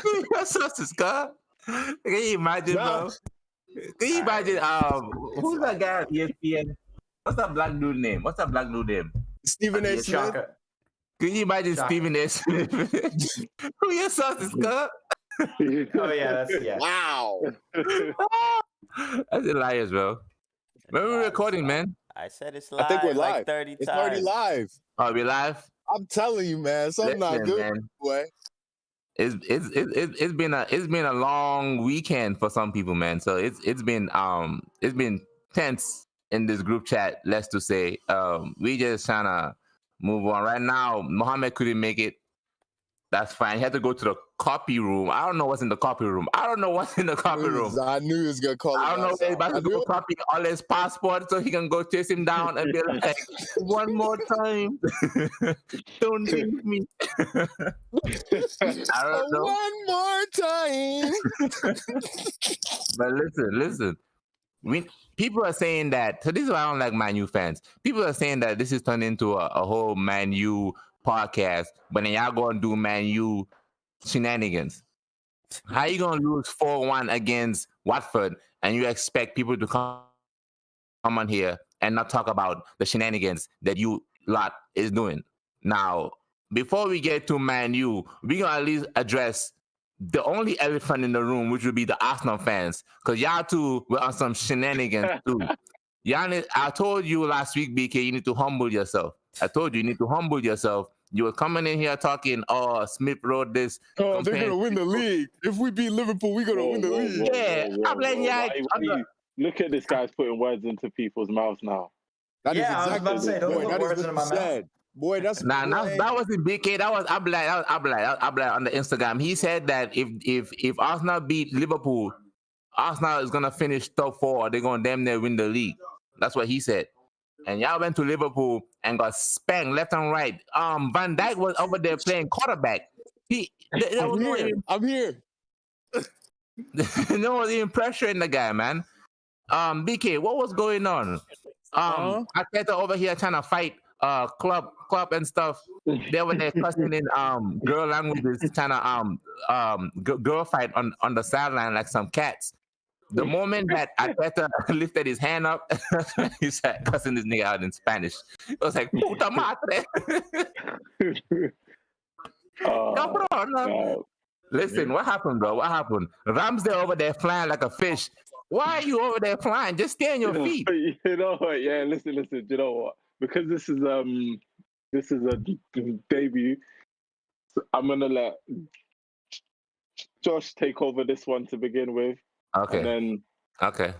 Who your sources, God? Can you imagine, bro? Can you imagine? Who's that guy at ESPN? What's that black dude name? Stephen A. Smith. Can you imagine Stephen A. Smith? Who your sources, God? Oh yeah, Wow. That's hilarious, bro. When we're recording, man. I said it's live. I think we're live. Like 30 it's times. already live. Oh, we live? I'm telling you, man, something not good, man. Boy. It's been a long weekend for some people, man. So it's been tense in this group chat. Let's to say, we just trying to move on. Right now, Mohammed couldn't make it. That's fine. He had to go to the copy room. I don't know what's in the copy room. I knew he was gonna call. I don't know if he's about to go copy all his passport so he can go chase him down and be like, one more time. Don't leave me. I don't know. One more time. But listen. People are saying that, so this is why I don't like Man U fans. People are saying that this is turned into a whole Man U podcast, but then y'all gonna do Man U shenanigans. How you gonna lose 4-1 against Watford and you expect people to come on here and not talk about the shenanigans that you lot is doing? Now, before we get to Man U, we gonna at least address the only elephant in the room, which would be the Arsenal fans, because y'all two were on some shenanigans too. I told you last week, BK, you need to humble yourself. I told you need to humble yourself. You were coming in here talking, Smith wrote this. Oh, they're going to win the league. If we beat Liverpool, we're going to win the league. I'm letting y'all. Look at this guy's putting words into people's mouths now. That is exactly, I was about to say, don't put words into my mouth. Boy, that's that wasn't BK. That was Abla on the Instagram. He said that if Arsenal beat Liverpool, Arsenal is gonna finish top 4. They're gonna damn near win the league. That's what he said. And y'all went to Liverpool and got spanked left and right. Van Dijk was over there playing quarterback. I'm here. No one even pressuring the guy, man. BK, what was going on? Arteta over here trying to fight Klopp and stuff. They were there cussing in girl languages, trying to girl fight on the sideline like some cats. The moment that Arteta lifted his hand up, he started cussing this nigga out in Spanish. It was like, puta madre. No. Listen, what happened, bro? What happened? Ramsdale over there flying like a fish. Why are you over there flying? Just stay on your feet. You know what? Yeah, listen. You know what? Because this is a debut, so I'm gonna let Josh take over this one to begin with. Okay.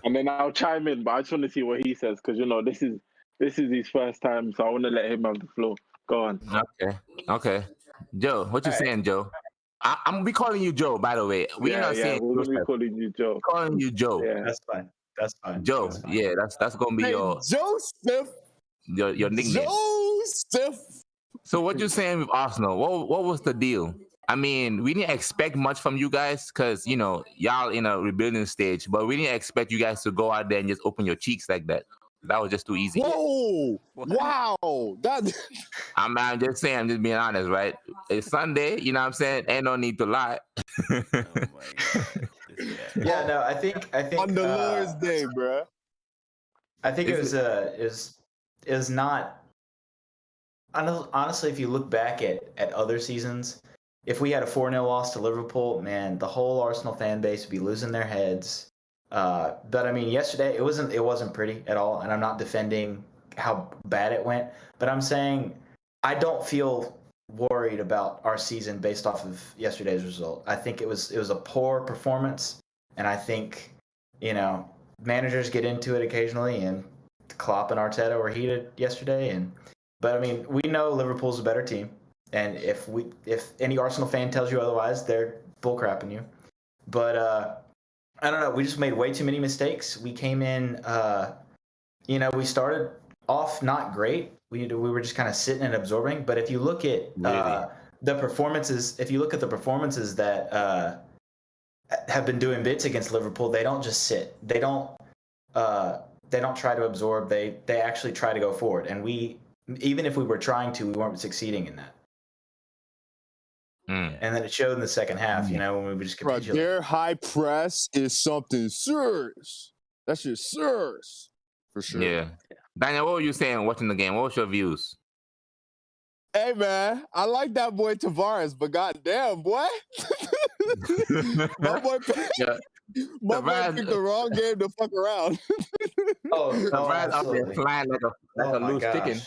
And then I'll chime in, but I just want to see what he says because this is his first time, so I want to let him have the floor. Go on. Okay. Joe, what you saying, Joe? I'm be calling you Joe, by the way. We're not saying we're gonna be calling you Joe. Calling you Joe. Yeah, that's fine. Joe. That's fine. Yeah, that's gonna be your Joseph. Your nickname. Joseph. So what you saying with Arsenal? What was the deal? I mean, we didn't expect much from you guys because, y'all in a rebuilding stage, but we didn't expect you guys to go out there and just open your cheeks like that. That was just too easy. Whoa! Wow! I'm just saying, I'm just being honest, right? It's Sunday, you know what I'm saying? Ain't no need to lie. Oh my God. Yeah, no, I think on the Lord's Day, bro. I think it was not. Honestly, if you look back at other seasons, if we had a 4-0 loss to Liverpool, man, the whole Arsenal fan base would be losing their heads. But I mean, yesterday it wasn't pretty at all, and I'm not defending how bad it went, but I'm saying I don't feel worried about our season based off of yesterday's result. I think it was a poor performance, and I think managers get into it occasionally, and Klopp and Arteta were heated yesterday, but I mean, we know Liverpool's a better team. And if any Arsenal fan tells you otherwise, they're bullcrapping you. But I don't know. We just made way too many mistakes. We came in, we started off not great. We were just kind of sitting and absorbing. But if you look at the performances, that have been doing bits against Liverpool, they don't just sit. They don't try to absorb. They actually try to go forward. And even if we were trying to, we weren't succeeding in that. Mm. And then it showed in the second half, you know, when we just Bro, capitulated. their high press is something serious. That shit serious. For sure. Yeah. Daniel, what were you saying watching the game? What was your views? Hey, man, I like that boy Tavares, but goddamn, boy. my boy, Yeah. my boy Tavares- picked the wrong game to fuck around. Tavares out there absolutely. flying like Oh a my loose chicken.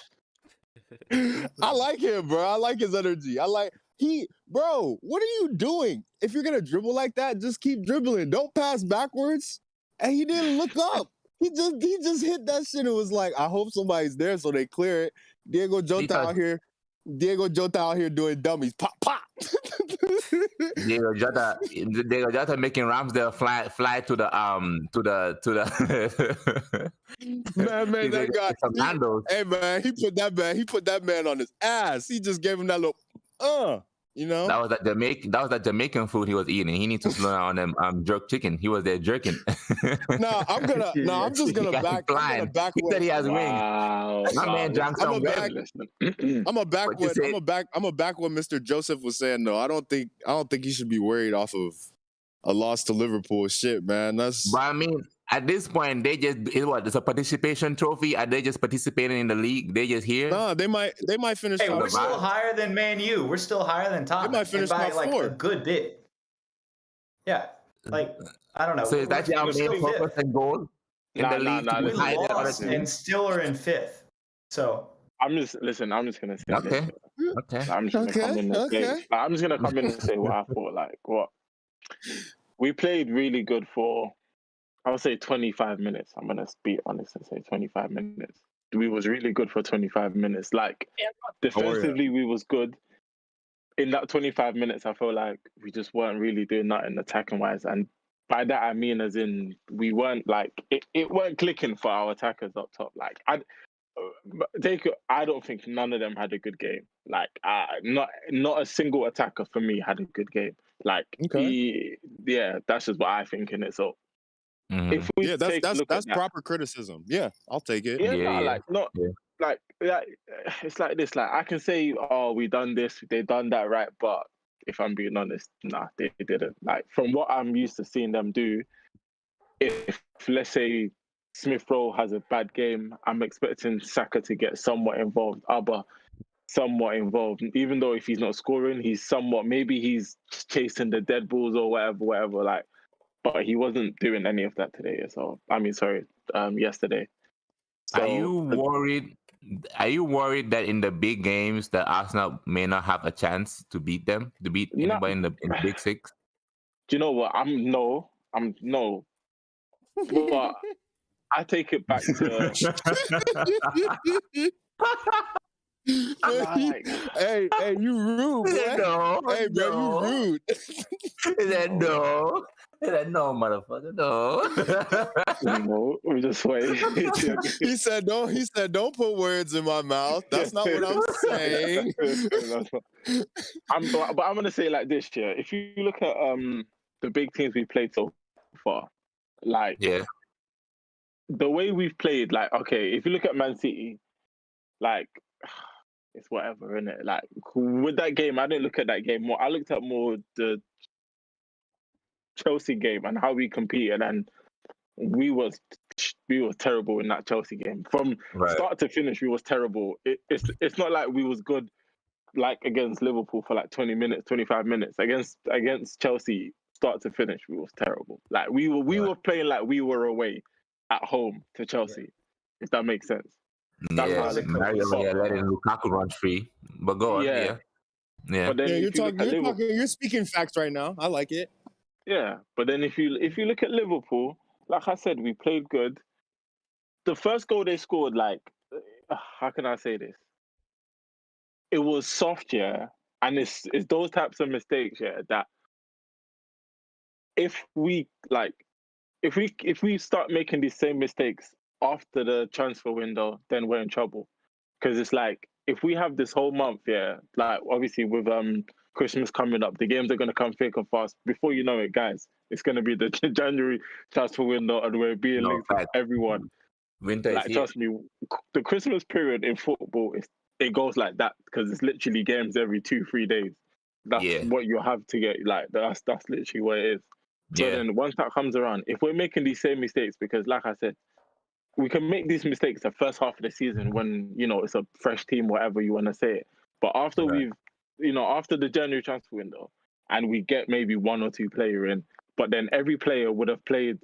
gosh. I like him, bro. I like his energy. Bro, what are you doing? If you're gonna dribble like that, just keep dribbling. Don't pass backwards. And he didn't look up. He just hit that shit and was like, I hope somebody's there so they clear it. Diego Jota out here doing dummies. Pop, pop. Diego Jota making Ramsdale fly to the Man, He's that like, guy. some Nando's. Hey man, he put that man on his ass. He just gave him that little you know. That was that Jamaican food he was eating. He needs to slow down on them jerk chicken. He was there jerking. I'm just gonna back. I'm gonna back He said he has wings. Wow. My man drank I'm some a back. I'm a back What you what say? I'm a back what Mr. Joseph was saying though. I don't think he should be worried off of a loss to Liverpool. Shit, man. That's But I mean, at this point, it's a participation trophy. Are they just participating in the league? They just here? no. They might finish. Hey, top we're still five. higher than Man U. We're still higher than Tottenham. might finish and by top like four. a good bit. Yeah. Like, I don't know. So is that your We're still main purpose fifth. and goal in the league? To We be higher than other lost teams? and still are in fifth. So I'm just gonna say this. Okay. I'm just gonna come in and say. Okay. I'm just gonna come in and say what I thought. Like what we played really good for. I would say 25 minutes. I'm gonna be honest and say 25 minutes. We was really good for 25 minutes. Like defensively, we was good. In that 25 minutes, I feel like we just weren't really doing nothing attacking wise. And by that I mean as in we weren't like it weren't clicking for our attackers up top. Like I don't think none of them had a good game. Like not a single attacker for me had a good game. Like that's just what I think in it. So if we that's proper criticism. Yeah, I'll take it. It's like this. Like I can say, oh, we done this, they done that, right? But if I'm being honest, nah, they didn't. Like from what I'm used to seeing them do, if let's say Smith Rowe has a bad game, I'm expecting Saka to get somewhat involved. Even though if he's not scoring, he's maybe he's chasing the dead balls or whatever. Like, but he wasn't doing any of that today. So yesterday. So, Are you worried that in the big games that Arsenal may not have a chance to beat anybody in the big six? Do you know what? No. But I take it back to hey, you rude, boy. No, hey, bro, you rude. Is that no? Is that no, motherfucker? No. No, we just wait. He said don't put words in my mouth. That's not what I'm saying. But I'm gonna say it like this, yeah. If you look at the big teams we played so far, like the way we've played, like okay, if you look at Man City, like it's whatever, innit? Like with that game, I didn't look at that game more. I looked at more the Chelsea game and how we competed, and we was terrible in that Chelsea game. From start to finish, we was terrible. It's not like we was good like against Liverpool for like 20 minutes, 25 minutes. Against Chelsea, start to finish, we was terrible. Like we were playing like we were away at home to Chelsea, if that makes sense. Mario letting Lukaku run free, but go on. Yeah. But then you're speaking facts right now. I like it. Yeah, but then if you look at Liverpool, like I said, we played good. The first goal they scored, like, how can I say this? It was soft, yeah, and it's those types of mistakes, yeah, that if we start making these same mistakes after the transfer window, then we're in trouble. Because it's like if we have this whole month, yeah, like obviously with Christmas coming up, the games are going to come thick and fast. Before you know it, guys, it's going to be the January transfer window, and we're being linked with everyone. Winter is here. Trust me, the Christmas period in football it goes like that because it's literally games every 2-3 days. That's Yeah. what you have to get. Like that's literally what it is. So Yeah. then once that comes around, if we're making these same mistakes, because like I said, we can make these mistakes the first half of the season when it's a fresh team, whatever you want to say it. But after Right. after the January transfer window, and we get maybe one or two player in, but then every player would have played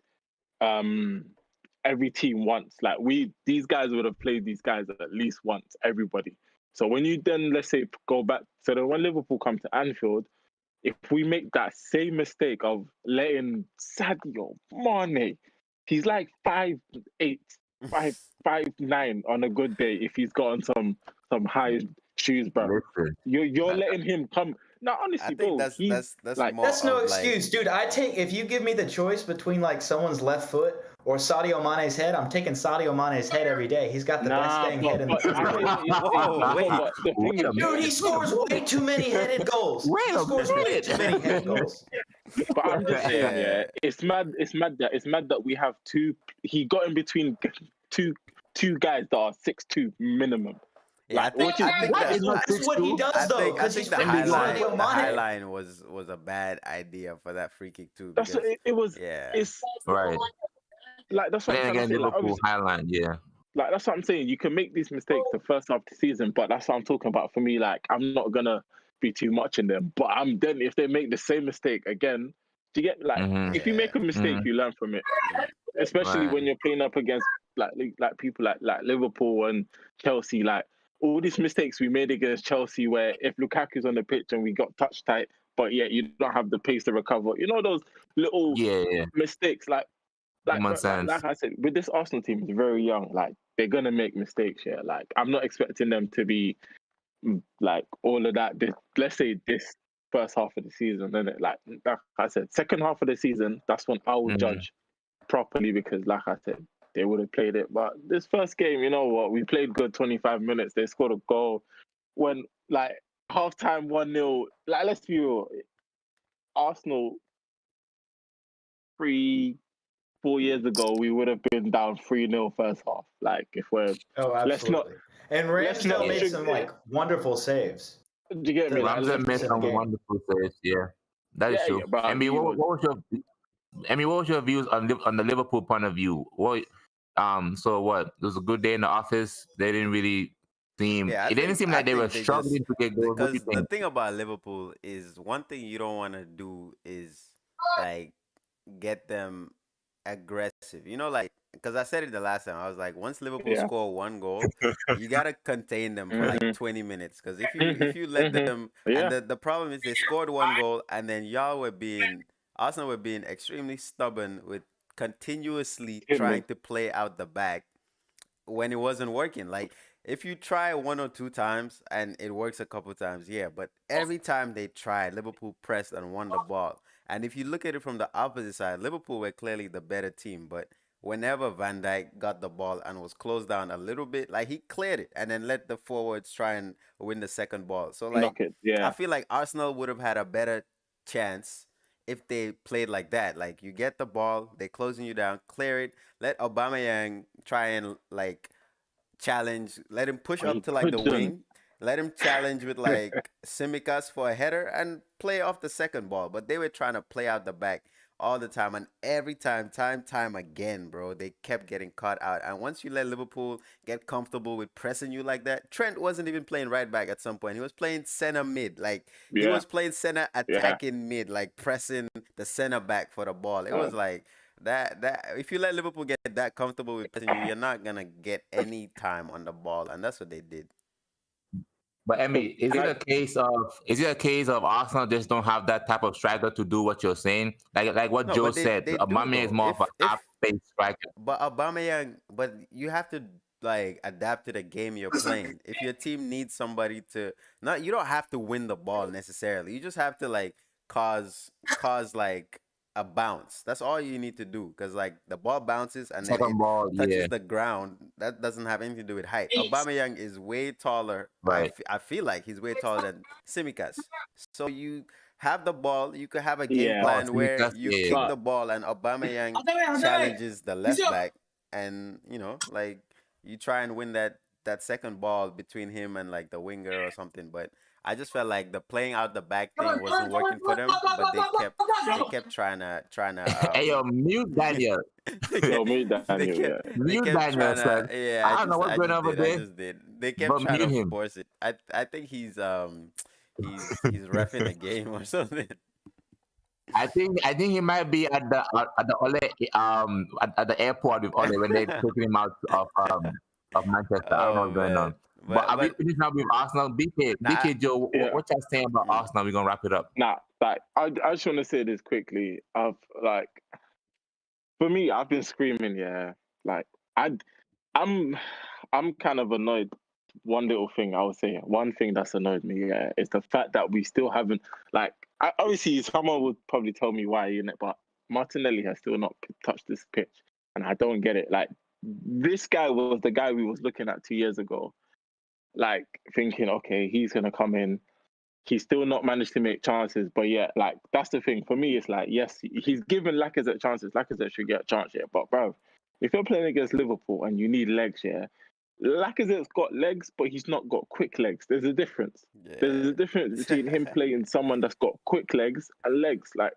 every team once. Like these guys would have played these guys at least once, everybody. So when you then, let's say, go back, so then when Liverpool come to Anfield, if we make that same mistake of letting Sadio Mane, he's like 5'8", 5'9" on a good day if he's got on some high shoes, bro. Listen. You're letting him come. No, I honestly, think bro, that's like, more That's no of, excuse, dude. If you give me the choice between like someone's left foot or Sadio Mane's head, I'm taking Sadio Mane's head every day. He's got the best dang head in the but I Premier hear League. what you're Whoa, saying, wait. but the thing is, Dude, he scores way too many headed goals. Wait He a scores way minute. too many headed goals. but I'm just saying, Yeah. it's mad that we have two. He got in between two guys that are 6'2" minimum. Yeah, Like, I think That that is not That's what he 6'2". does, I though, think because he's the friends with highline Sadio Mane. was a bad idea for that free kick too. That's Because it was. yeah, It's Right. like that's But what I'm then trying to again, say. Like, Liverpool obviously, Highline, yeah. like that's what I'm saying. You can make these mistakes the first half of the season, but that's what I'm talking about. For me, like I'm not gonna be too much in them, but I'm then if they make the same mistake again, do you get like Mhm. if you make a mistake, Mhm. you learn from it. Especially Right. when you're playing up against like people like Liverpool and Chelsea. Like all these mistakes we made against Chelsea, where if Lukaku's on the pitch and we got touch tight, but yet you don't have the pace to recover. You know those little Yeah. mistakes, Common sense. like I said, with this Arsenal team, it's very young. Like they're gonna make mistakes here. Like I'm not expecting them to be like all of that. Let's say this first half of the season, then like I said, second half of the season, that's when I will Mhm. judge properly because, like I said, they would have played it. But this first game, you know what? We played good 25 minutes. They scored a goal when like halftime 1-0. Like let's be real, Arsenal 3-4 years ago, we would have been down 3-0 first half. Like if we're Oh, let's not absolutely. And let's not Ramsdale made some sugar. like wonderful saves. Do you get me? Like Ramsdale made in the some game. wonderful saves, yeah. That is yeah, true. yeah, but I mean, he what was. was your what was your views on the Liverpool point of view? So what? It was a good day in the office. They didn't really seem. yeah. It didn't seem I like they were think they just struggling to get goals. What do you because the think? thing about Liverpool is one thing you don't want to do is like get them aggressive. You know, like because I said it the last time. I was like, once Liverpool Yeah. score one goal, you gotta contain them for like Mhm. 20 minutes. Because if Mhm. you let Mhm. them, Yeah. and the problem is they scored one goal, and then Arsenal were being extremely stubborn with continuously Hit trying me. to play out the back when it wasn't working. Like if you try one or two times and it works a couple times, yeah. But every time they tried, Liverpool pressed and won the ball. And if you look at it from the opposite side, Liverpool were clearly the better team. But whenever Van Dijk got the ball and was closed down a little bit, like he cleared it and then let the forwards try and win the second ball. So like Knock it. I Yeah. feel like Arsenal would have had a better chance if they played like that. Like you get the ball, they closing you down, clear it, let Aubameyang try and like challenge, let him push But up he to like the couldn't. wing, let him challenge with like Simicas for a header and play off the second ball. But they were trying to play out the back all the time, and every time again, bro, they kept getting caught out. And once you let Liverpool get comfortable with pressing you like that, Trent wasn't even playing right back at some point. He was playing center mid, like he Yeah. was playing center Yeah. attacking mid, like pressing the center back for the ball. It was like that if you let Liverpool get that comfortable with pressing you, you're not gonna get any time on the ball, and that's what they did. But I mean, is it I, a case of Arsenal just don't have that type of striker to do what you're saying? Like what No, Joe but said, they do Aubameyang is though. more of a If half-pace striker. but Aubameyang, but you have to like adapt to the game you're playing. If your team needs somebody to not, you don't have to win the ball necessarily. You just have to like cause like a bounce. That's all you need to do because like the ball bounces and then it Second ball, yeah, touches the ground. That doesn't have anything to do with height. Aubameyang is way taller. right. I feel like he's way taller than Simicas. So you have the ball. You could have a game yeah. Oh, plan where Sneakers, you yeah. kick But the ball and Aubameyang challenges the left back, and like you try and win that second ball between him and like the winger or something. But I just felt like the playing out the back thing wasn't working for them, but they kept trying to Hey, yo, mute Daniel. they No, kept me, they Daniel. kept Yeah. they Mute kept Daniel, trying to son. yeah. I don't know what's going on over I there, just did. They kept but trying mute to him. force it. I think he's reffing the game or something. I think he might be at the Ole at the airport with Ole when they taking him out of Manchester. I don't know Oh what's going on. man, But are we but finished now with Arsenal? nah, BK Joe, Yeah. what you saying about mm, Arsenal? We're gonna wrap it up. Nah, like I just want to say this quickly. Like for me, I've been screaming. Yeah, like I I'm I'm kind of annoyed. One little thing I would say, one thing that's annoyed me, yeah, is the fact that we still haven't like. Obviously, someone would probably tell me why, but Martinelli has still not touched this pitch, and I don't get it. Like this guy was the guy we was looking at 2 years ago, like thinking, okay, he's gonna come in. He's still not managed to make chances, but yeah, like that's the thing for me. It's like yes, he's given Lacazette chances. Lacazette should get a chance, yeah. But bro, if you're playing against Liverpool and you need legs, yeah, Lacazette's got legs, but he's not got quick legs. There's a difference. There's a difference between him yeah. playing someone that's got quick legs and legs. Like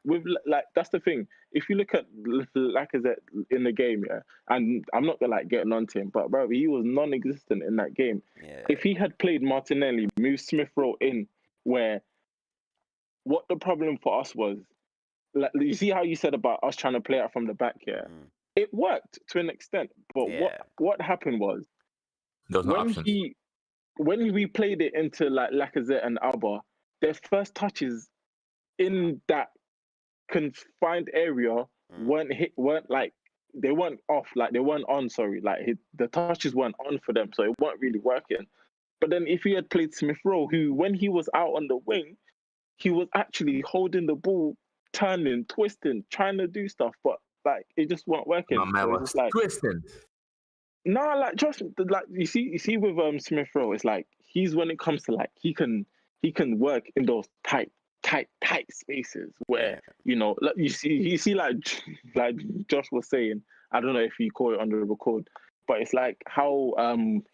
that's the thing. If you look at Lacazette in the game, yeah, and I'm not gonna like getting on to him, but bro, he was non-existent in that game. Yeah. If he had played Martinelli, moved Smith Rowe in, where what the problem for us was, like you see how you said about us trying to play out from the back here, Mm, it worked to an extent. But yeah. what happened was There's no when options. we played it into like Lacazette and Alba, their first touches in that confined area Mm, weren't like they weren't off, like they weren't on. Sorry, like the touches weren't on for them, so it weren't really working. But then if he had played Smith Rowe, who when he was out on the wing, he was actually holding the ball, turning, twisting, trying to do stuff, but like it just wasn't My working. man So it's was just like twisting. no, like just like you see with Smith Rowe, it's like he's when it comes to like he can work in those tight spaces where yeah. like you see like Josh was saying. I don't know if he caught it on the record, but it's like how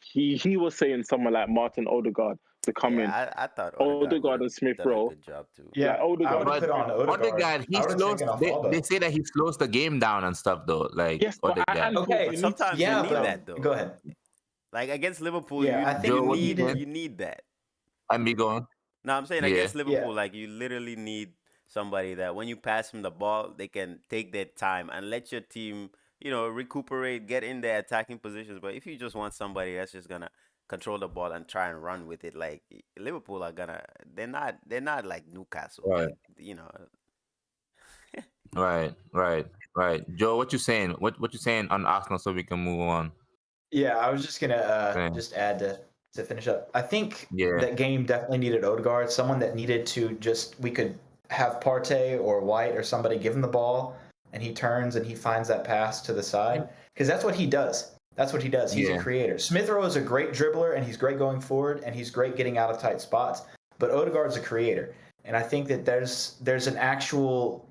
he was saying someone like Martin Odegaard to come in. Yeah, I thought Odegaard would Odegaard have and Smith done a Rowe, good job too. like Yeah, I would Odegaard have and But put Smith. on Odegaard. Odegaard, I would have taken off they Alba. say that he slows the game down and stuff though. Like Yes, but Odegaard. and Okay, But you need to, sometimes you yeah, need but that though. go ahead. Like against Liverpool, Yeah, I think Joe, we what you saying? you need that. And me going? No, I'm saying Yeah. against Liverpool, like you literally need somebody that when you pass him the ball, they can take their time and let your team, recuperate, get in their attacking positions. But if you just want somebody that's just gonna control the ball and try and run with it, like Liverpool are they're not like Newcastle, Right. like Right. Joe, what you saying? What you saying on Arsenal so we can move on? Yeah, I was just gonna Yeah. just add to finish up. I think Yeah. that game definitely needed Odegaard, someone that needed to we could have Partey or White or somebody give him the ball and he turns and he finds that pass to the side because that's what he does. That's what he does. He's a Yeah. creator. Smith Rowe is a great dribbler and he's great going forward and he's great getting out of tight spots. But Odegaard's a creator, and I think that there's an actual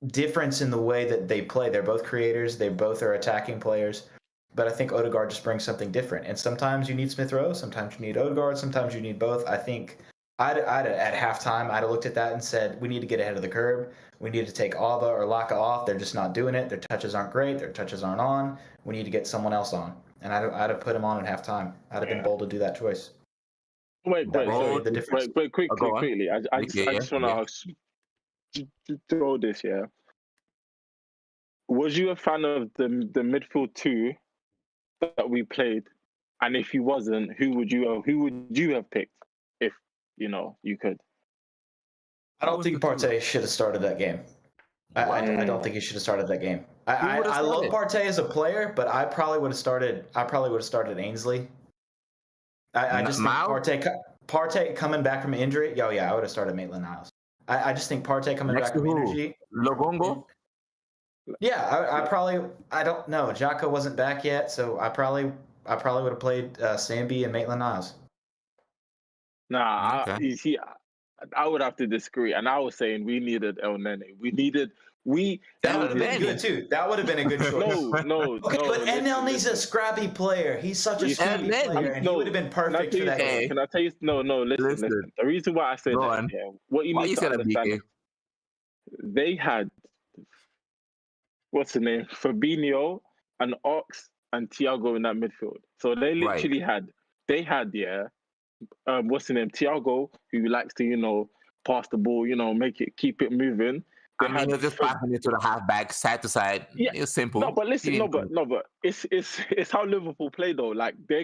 difference in the way that they play. They're both creators. They both are attacking players. But I think Odegaard just brings something different. And sometimes you need Smith Rowe, sometimes you need Odegaard, sometimes you need both. I think I'd at halftime, I'd have looked at that and said, we need to get ahead of the curve. We need to take Alba or Laka off. They're just not doing it. Their touches aren't great. Their touches aren't on. We need to get someone else on. And I'd have put him on at halftime. I'd have been bold to do that choice. wait, That would show you Bold. the difference. wait, Go on. quickly. I just want to ask to throw this. Yeah, was you a fan of the midfield two that we played? And if you wasn't, who would you have picked if you could? I don't think Partey should have started that game. I don't think he should have started that game. I love Partey as a player, but I probably would have started Ainsley. I just think Partey coming back from injury. Oh yeah, I would have started Maitland-Niles. I just think Partey coming Next back to from who? injury. Logongo? Yeah, I don't know. Xhaka wasn't back yet, so I probably would have played Sambi and Maitland-Niles. Nah, Okay. you see, I would have to disagree. And I was saying we needed El Nene. We That would have been good too. That would have been a good choice. No. Okay, but NL needs a scrappy player. He's such a scrappy player, and he would have been perfect for that game. Can I tell you? No, listen. The reason why I say that, what you need to understand is they had, what's the name? Fabinho and Ox and Thiago in that midfield. So they literally had what's the name? Thiago, who likes to, pass the ball, keep it moving. You're just passing it to the halfback, side to side. Yeah. It's simple. No, but listen, but it's how Liverpool play though. Like their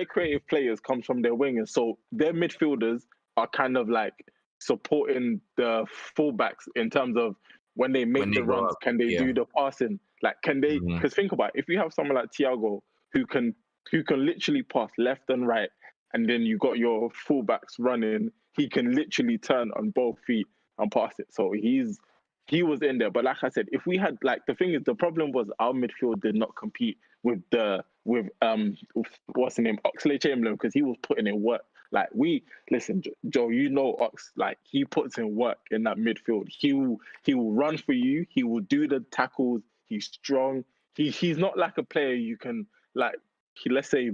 creative players comes from their wingers, so their midfielders are kind of like supporting the fullbacks in terms of when they make the runs, can they do the passing? Like, can they? Because think about it, if you have someone like Thiago who can literally pass left and right, and then you got your fullbacks running, he can literally turn on both feet and pass it. So he was in there. But like I said, if we had the thing is, the problem was our midfield did not compete with what's the name, Oxlade-Chamberlain, because he was putting in work. Like listen, Joe, Ox, like he puts in work in that midfield. He will run for you. He will do the tackles. He's strong. He's not like a player you can let's say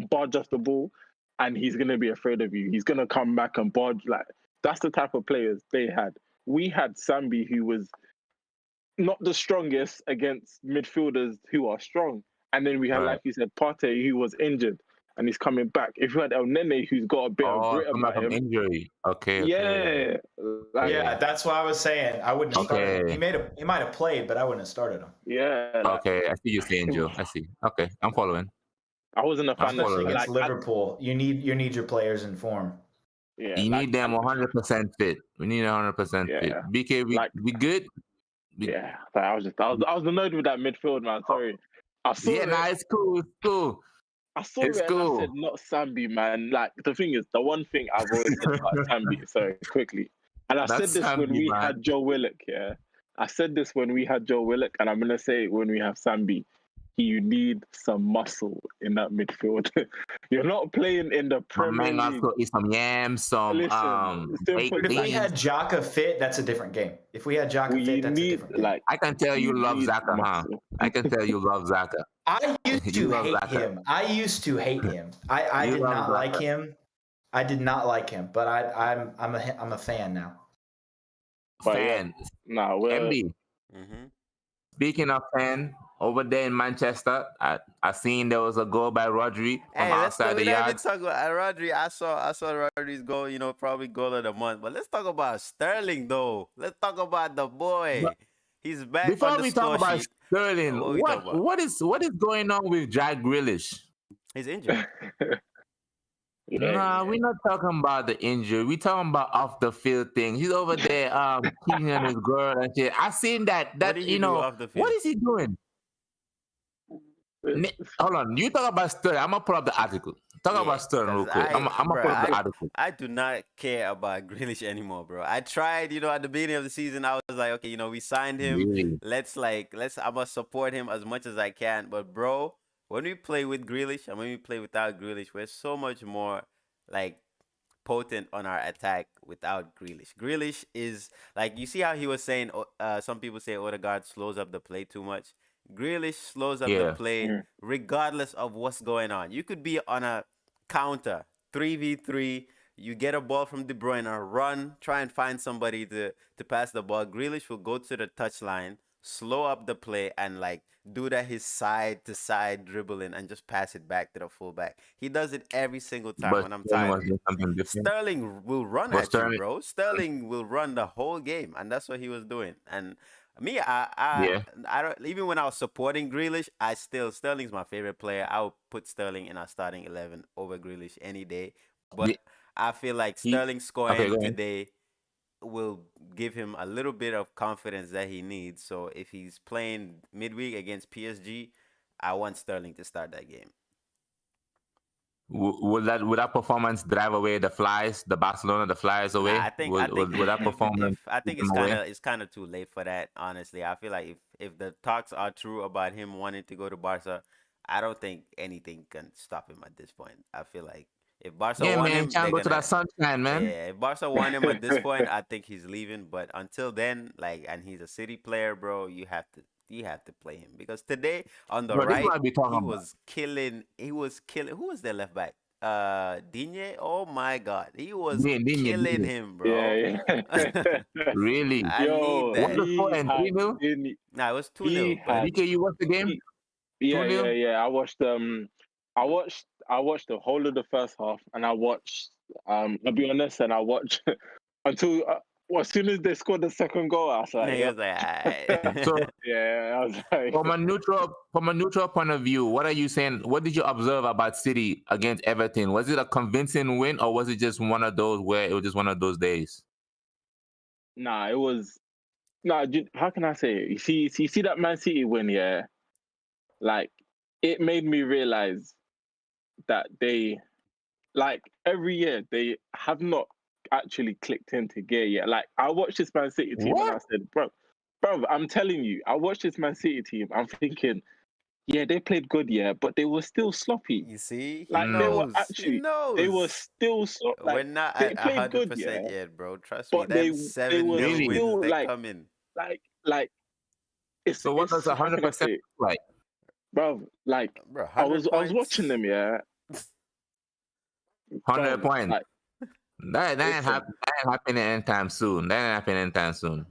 barge off the ball and he's gonna be afraid of you. He's gonna come back and barge. Like that's the type of players they had. We had Sambi, who was not the strongest against midfielders who are strong, and then we had, like you said, Partey, who was injured. And he's coming back. If you had El Nene, who's got a bit of grit about him, injury. Okay. Yeah, that's what I was saying. I wouldn't have started him. He might have played, but I wouldn't have started him. Yeah. Okay, I see you saying, Joe. I see. Okay, I'm following. I wasn't a fan of against Liverpool. You need your players in form. Yeah, you need them 100% fit. We need 100% fit. BK, we good? I was annoyed with that midfield, man. Sorry. I saw it's cool. It's cool. I saw it and I said, not Sambi, man. Like, the thing is, the one thing I've always said about Sambi, sorry, quickly. And I said this when we had Joe Willock, I said this when we had Joe Willock, and I'm going to say it when we have Sambi. You need some muscle in that midfield. You're not playing in the Premier League. Also eat some yams, some if we had Xhaka fit, that's a different game. If we had Xhaka fit, that's a different game. I can tell you love Xhaka, huh? I can tell you love Xhaka. I used to hate him. I did not like him. I did not like him, but I'm a fan now. Fan. No, we're MB. Speaking of fan, over there in Manchester, I seen there was a goal by Rodri from outside the yard. Let's talk about Rodri. I saw Rodri's goal, probably goal of the month. But let's talk about Sterling, though. Let's talk about the boy. He's back. Before we talk about Sterling, what is going on with Jack Grealish? He's injured. Nah, we're not talking about the injury. We're talking about off the field things. He's over there cheating on his girl and shit. I seen that what is he doing? Hold on, you talk about Sterling. I'm gonna pull up the article. Talk about Sterling real quick. I'm gonna pull up the article. I do not care about Grealish anymore, bro. I tried, at the beginning of the season, I was like, okay, we signed him. Really? I'm gonna support him as much as I can. But bro, when we play with Grealish and when we play without Grealish, we're so much more potent on our attack without Grealish. Grealish is you see how he was saying. Some people say Odegaard slows up the play too much. Grealish slows up the play regardless of what's going on. You could be on a counter, 3v3. You get a ball from De Bruyne, run, try and find somebody to pass the ball. Grealish will go to the touchline, slow up the play, and do that his side-to-side dribbling and just pass it back to the fullback. He does it every single time when I'm tired. Sterling will run at you, bro. Sterling will run the whole game, and that's what he was doing. And me, I don't. Even when I was supporting Grealish, Sterling's my favorite player. I would put Sterling in our starting 11 over Grealish any day. But I feel like Sterling scoring today will give him a little bit of confidence that he needs. So if he's playing midweek against PSG, I want Sterling to start that game. Would that performance drive away the Barcelona flies away? I think that performance? I think it's kind of too late for that. Honestly, I feel like if the talks are true about him wanting to go to Barca, I don't think anything can stop him at this point. I feel like If Barca Yeah, want man, him, trying they're to go to gonna. that sunshine, man. Yeah, if Barca want him at this point, I think he's leaving. But until then, like, and he's a City player, bro. You have to play him because today on the Bro, this is right, what I be talking he about. was killing. He was killing. Who was their left back? Digne. Oh my God, he was killing Digne. him, bro. Yeah, yeah. Really? I need Yo, What that. the score he and had 3-0? Nah, it was he 2-0, but had DK, you watched the game? he, yeah, 2-0? yeah. I watched the whole of the first half, and I watched. I'll be honest, and I watched until well, as soon as they scored the second goal, I was like, he yep. was like, alright. So Yeah, I was like, from a neutral point of view, what are you saying? What did you observe about City against Everton? Was it a convincing win, or was it just one of those where it was just one of those days? nah, it was nah. How can I say it? You see that Man City win, yeah. Like, it made me realize that they, like, every year they have not actually clicked into gear yet. Like, I watched this Man City team and I What? said, bro, I'm telling you, I watched this Man City team. I'm thinking, yeah, they played good, yeah, but they were still sloppy. You see, he Like, they were knows. He they were knows. still sloppy. We're Like, not they at played good, 100% yeah, yet, bro. Trust me. but Them they were 7-0 Really? wins, still they like coming. like So what does it's how can I 100% say look it? like? Bro, like, Bro, I 100 was watching points. them, yeah. 100 Bro, points. like, That ain't listen, happening anytime soon. That ain't happening anytime soon.